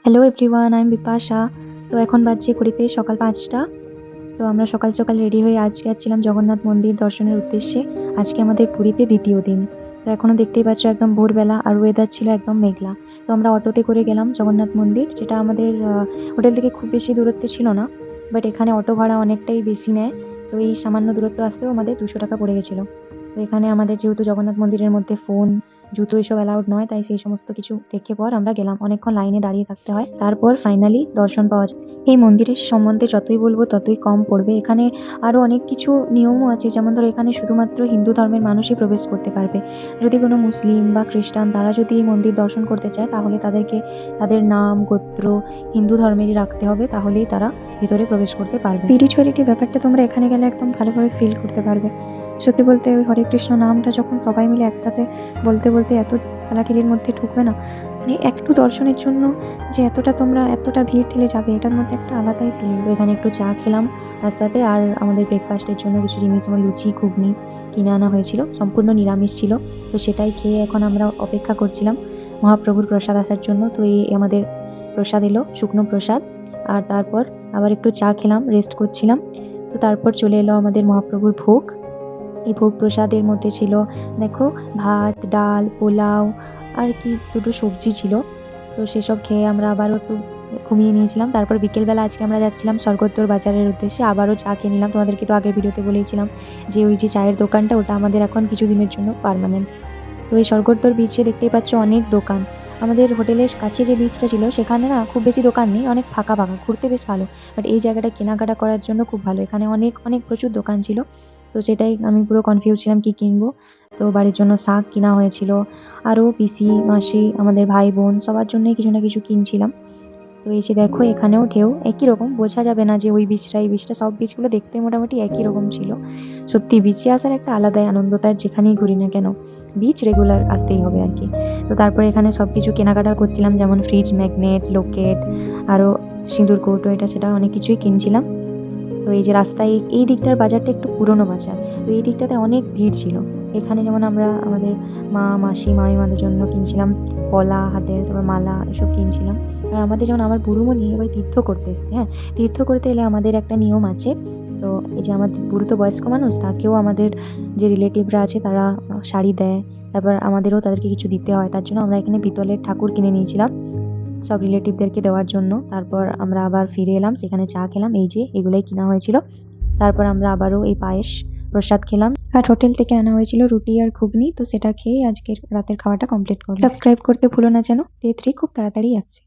Hello everyone, আমি বিপাশা। তো এখন বাজছে ঘড়িতে সকাল ৫টা। তো আমরা সকাল সকাল রেডি হয়ে আজকে যাচ্ছিলাম জগন্নাথ মন্দির দর্শনের উদ্দেশ্যে। আজকে আমাদের পুরীতে দ্বিতীয় দিন। তো এখনও দেখতেই পাচ্ছ একদম ভোরবেলা আর ওয়েদার ছিল একদম মেঘলা। তো আমরা অটোতে করে গেলাম জগন্নাথ মন্দির, যেটা আমাদের হোটেল থেকে খুব বেশি দূরত্বে ছিল না, বাট এখানে অটো ভাড়া অনেকটাই বেশি নেয়। তো এই সামান্য দূরত্ব আসতেও আমাদের 200 টাকা পড়ে গেছিলো। তো এখানে আমাদের যেহেতু জগন্নাথ মন্দিরের মধ্যে ফোন, জুতো এসব অ্যালাউড নয়, তাই সেই সমস্ত কিছু রেখে পর আমরা গেলাম। অনেকক্ষণ লাইনে দাঁড়িয়ে থাকতে হয়, তারপর ফাইনালি দর্শন পাওয়া যায়। এই মন্দিরের সম্বন্ধে যতই বলবো ততই কম পড়বে। এখানে আরও অনেক কিছু নিয়মও আছে, যেমন ধরো এখানে শুধুমাত্র হিন্দু ধর্মের মানুষই প্রবেশ করতে পারবে। যদি কোনো মুসলিম বা খ্রিস্টান তারা যদি এই মন্দির দর্শন করতে চায়, তাহলে তাদেরকে তাদের নাম গোত্র হিন্দু ধর্মেরই রাখতে হবে, তাহলেই তারা ভিতরে প্রবেশ করতে পারবে। স্পিরিচুয়ালিটি ব্যাপারটা তোমরা এখানে গেলে একদম ভালোভাবে ফিল করতে পারবে। সত্যি বলতে ওই হরে কৃষ্ণ নামটা যখন সবাই মিলে একসাথে বলতে বলতে এত ঠেলাঠেলির মধ্যে ঢুকবে না, মানে একটু দর্শনের জন্য যে এতটা ভিড় ঠেলে যাবে, এটার মধ্যে একটা আলাদাই ফিলিং। তো এখানে একটু চা খেলাম রাস্তাতে, আর আমাদের ব্রেকফাস্টের জন্য কিছু জিনিস, যেমন লুচি ঘুগনি কিনে আনা হয়েছিল, সম্পূর্ণ নিরামিষ ছিল। তো সেটাই খেয়ে এখন আমরা অপেক্ষা করছিলাম মহাপ্রভুর প্রসাদ আসার জন্য। তো এই আমাদের প্রসাদ এলো, শুকনো প্রসাদ। আর তারপর আবার একটু চা খেলাম, রেস্ট করছিলাম। তো তারপর চলে এলো আমাদের মহাপ্রভুর ভোগ। এই ভোগ প্রসাদের মধ্যে ছিল দেখো ভাত, ডাল, পোলাও আর কি দুটো সবজি ছিল। তো সেসব খেয়ে আমরা আবারও একটু ঘুমিয়ে নিয়েছিলাম। তারপর বিকেলবেলা আজকে আমরা যাচ্ছিলাম স্বর্গদ্বার বাজারের উদ্দেশ্যে, আবারও চা খেয়ে নিলাম। তোমাদেরকে তো আগের ভিডিওতে বলেইছিলাম যে ওই যে চায়ের দোকানটা, ওটা আমাদের এখন কিছুদিনের জন্য পার্মানেন্ট। তো এই স্বর্গদ্বার বিচে দেখতেই পাচ্ছ অনেক দোকান। আমাদের হোটেলের কাছে যে বিচটা ছিল সেখানে না খুব বেশি দোকান নেই, অনেক ফাঁকা ফাঁকা, ঘুরতে বেশ ভালো। বাট এই জায়গাটা কেনাকাটা করার জন্য খুব ভালো, এখানে অনেক অনেক প্রচুর দোকান ছিল। তো সেটাই আমি পুরো কনফিউজ ছিলাম কি কিনবো। তো বাড়ির জন্য শাক কিনা হয়েছিল, আরও পিসি মাসি আমাদের ভাই বোন সবার জন্যই কিছু না কিছু কিনছিলাম। তো এই যে দেখো এখানেও ঢেউ একই রকম, বোঝা যাবে না যে ওই বিচটা এই বিচটা, সব বিচগুলো দেখতে মোটামুটি একই রকম ছিল। সত্যি বিচে আসার একটা আলাদাই আনন্দ, তার যেখানেই ঘুরি না কেন বিচ রেগুলার আসতেই হবে আর কি। তো তারপরে এখানে সব কিছু কেনাকাটা করছিলাম, যেমন ফ্রিজ ম্যাগনেট, লোকেট, আরও সিঁদুর কৌটো, এটা সেটা অনেক কিছুই কিনছিলাম। তো এই যে রাস্তায় এই দিকটার বাজারটা একটু পুরনো বাজার, তো এই দিকটাতে অনেক ভিড় ছিল। এখানে যেমন আমরা আমাদের মা মাসি মামিমাদের জন্য কিনছিলাম পলা, হাতের তারপর মালা এসব কিনছিলাম। আর আমাদের যেমন আমার বুড়োমণি এবার তীর্থ করতে এসছে, হ্যাঁ, তীর্থ করতে এলে আমাদের একটা নিয়ম আছে। তো এই যে আমাদের বুড়ো তো বয়স্ক মানুষ, তাকেও আমাদের যে রিলেটিভরা আছে তারা শাড়ি দেয়, তারপর আমাদেরও তাদেরকে কিছু দিতে হয়। তার জন্য আমরা এখানে পিতলের ঠাকুর কিনে নিয়েছিলাম সব রিলেটিভদেরকে দেওয়ার জন্য। তারপর আমরা আবার ফিরে এলাম, সেখানে চা খেলাম, এই যে এগুলোই কিনা হয়েছিল। তারপর আমরা আবারও এই পায়েস প্রসাদ খেলাম, আর হোটেল থেকে আনা হয়েছিল রুটি আর ঘুগনি। তো সেটা খেয়ে আজকের রাতের খাওয়াটা কমপ্লিট করলাম। সাবস্ক্রাইব করতে ভুলো না যেন, ডে 3 খুব তাড়াতাড়ি আসছে।